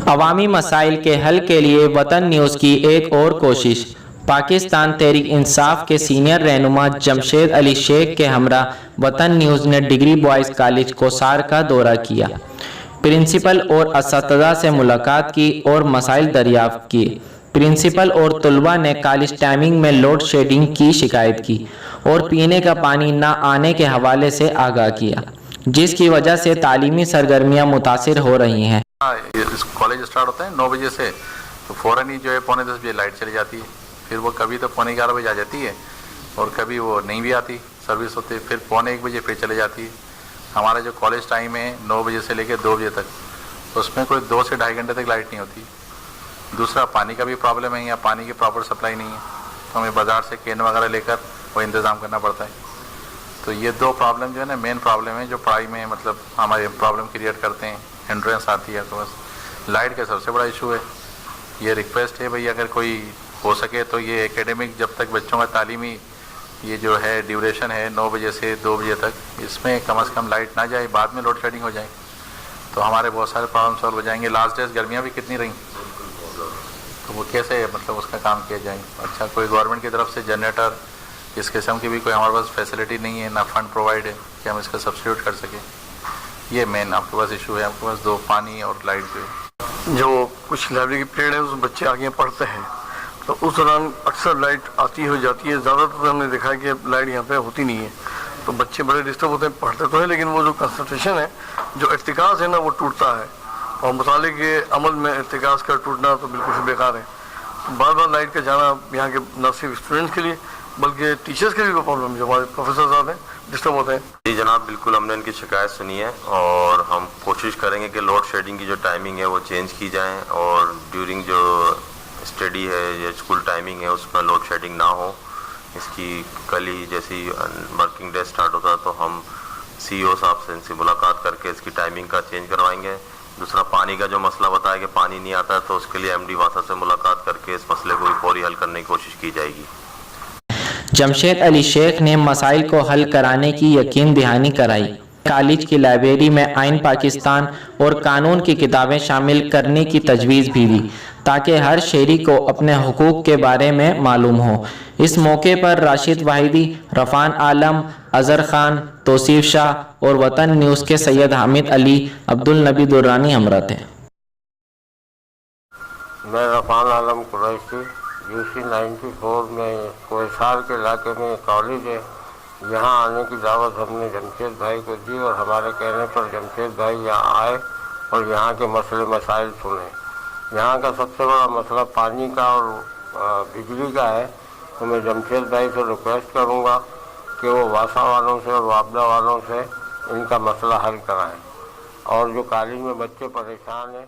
عوامی مسائل کے حل کے لیے وطن نیوز کی ایک اور کوشش۔ پاکستان تحریک انصاف کے سینئر رہنما جمشید علی شیخ کے ہمراہ وطن نیوز نے ڈگری بوائز کالج کوسار کا دورہ کیا، پرنسپل اور اساتذہ سے ملاقات کی اور مسائل دریافت کیے۔ پرنسپل اور طلباء نے کالج ٹائمنگ میں لوڈ شیڈنگ کی شکایت کی اور پینے کا پانی نہ آنے کے حوالے سے آگاہ کیا، جس کی وجہ سے تعلیمی سرگرمیاں متاثر ہو رہی ہیں۔ کالج اسٹارٹ ہوتا ہے 9 بجے سے، تو فوراً ہی جو ہے 9:45 بجے لائٹ چلی جاتی ہے، پھر وہ کبھی تو 11:15 بجے آ جاتی ہے اور کبھی وہ نہیں بھی آتی، سروس ہوتی ہے، پھر 1:15 بجے پھر چلے جاتی ہے۔ ہمارا جو کالج ٹائم ہے 9 بجے سے لے کے 2 بجے تک، اس میں کوئی 2 سے 2.5 گھنٹے تک لائٹ نہیں ہوتی۔ دوسرا پانی کا بھی پرابلم ہے، یا پانی کی پراپر سپلائی نہیں ہے، تو ہمیں بازار سے کین وغیرہ لے کر وہ انتظام کرنا پڑتا ہے۔ تو یہ 2 پرابلم جو ہے نا مین پرابلم ہے، جو پڑھائی میں مطلب ہمارے پرابلم کریٹ کرتے ہیں، ہنڈرنس آتی ہے۔ تو بس لائٹ کا سب سے بڑا ایشو ہے۔ یہ ریکویسٹ ہے بھائی اگر کوئی ہو سکے تو یہ ایکیڈمک جب تک بچوں کا تعلیمی یہ جو ہے ڈیوریشن ہے 9 بجے سے 2 بجے تک، اس میں کم از کم لائٹ نہ جائے، بعد میں لوڈ شیڈنگ ہو جائے تو ہمارے بہت سارے پرابلم سالو ہو جائیں گے۔ لاسٹ ڈیز گرمیاں بھی کتنی رہیں، تو وہ کیسے مطلب اس کا کام کیا جائے۔ اچھا کوئی گورنمنٹ کی طرف سے جنریٹر اس قسم کی بھی کوئی ہمارے پاس فیسلٹی نہیں ہے، نہ فنڈ پرووائڈ ہے کہ ہم اس کا سبسٹیوٹ کر سکیں۔ یہ مین آپ کے پاس ایشو ہے، آپ کے پاس 2 پانی اور لائٹ جو ہے۔ جو کچھ لائبریری کی پیریڈ ہے اس میں بچے آگے پڑھتے ہیں، تو اس دوران اکثر لائٹ آتی ہو جاتی ہے۔ زیادہ تر ہم نے دیکھا ہے کہ لائٹ یہاں پہ ہوتی نہیں ہے، تو بچے بڑے ڈسٹرب ہوتے ہیں، پڑھتے تو ہیں لیکن وہ جو کنسنٹریشن ہے، جو ارتکاز ہے نا، وہ ٹوٹتا ہے، اور مطالعے کے عمل میں ارتکاز کا ٹوٹنا تو بالکل بیکار ہے۔ بار بار لائٹ کا جانا یہاں کے نہ صرف اسٹوڈنٹس کے لیے بلکہ ٹیچرس کے بھی پرابلم ہے، جو ہمارے پروفیسر صاحب ہیں ڈسٹرب ہوتے ہیں۔ جی جناب، بالکل ہم نے ان کی شکایت سنی ہے اور ہم کوشش کریں گے کہ لوڈ شیڈنگ کی جو ٹائمنگ ہے وہ چینج کی جائیں، اور ڈیورنگ جو اسٹڈی ہے یا اسکول ٹائمنگ ہے اس میں لوڈ شیڈنگ نہ ہو۔ اس کی کل ہی جیسی ورکنگ ڈے اسٹارٹ ہوتا تو ہم سی او صاحب سے ان سے ملاقات کر کے اس کی ٹائمنگ کا چینج کروائیں گے۔ دوسرا پانی کا جو مسئلہ بتایا کہ پانی نہیں آتا ہے، تو اس کے لیے ایم ڈی واسا سے ملاقات کر کے اس مسئلے کو فوری حل کرنے کی کوشش کی جائے گی۔ جمشید علی شیخ نے مسائل کو حل کرانے کی یقین دہانی کرائی۔ کالج کی لائبریری میں آئین پاکستان اور قانون کی کتابیں شامل کرنے کی تجویز بھی دی تاکہ ہر شہری کو اپنے حقوق کے بارے میں معلوم ہو۔ اس موقع پر راشد واحدی، رفان عالم، اظہر خان، توصیف شاہ اور وطن نیوز کے سید حامد علی عبدالنبی درانی ہمراہ تھے۔ میں رفان عالم قریشی، UC 94 میں کوسار کے علاقے میں کالج ہے، یہاں آنے کی دعوت ہم نے جمشید بھائی کو دی اور ہمارے کہنے پر جمشید بھائی یہاں آئے اور یہاں کے مسئلے مسائل سنے۔ یہاں کا سب سے بڑا مسئلہ پانی کا اور بجلی کا ہے، تو میں جمشید بھائی سے ریکویسٹ کروں گا کہ وہ واسا والوں سے اور وابدہ والوں سے ان کا مسئلہ حل کرائیں، اور جو کالج میں بچے پریشان ہیں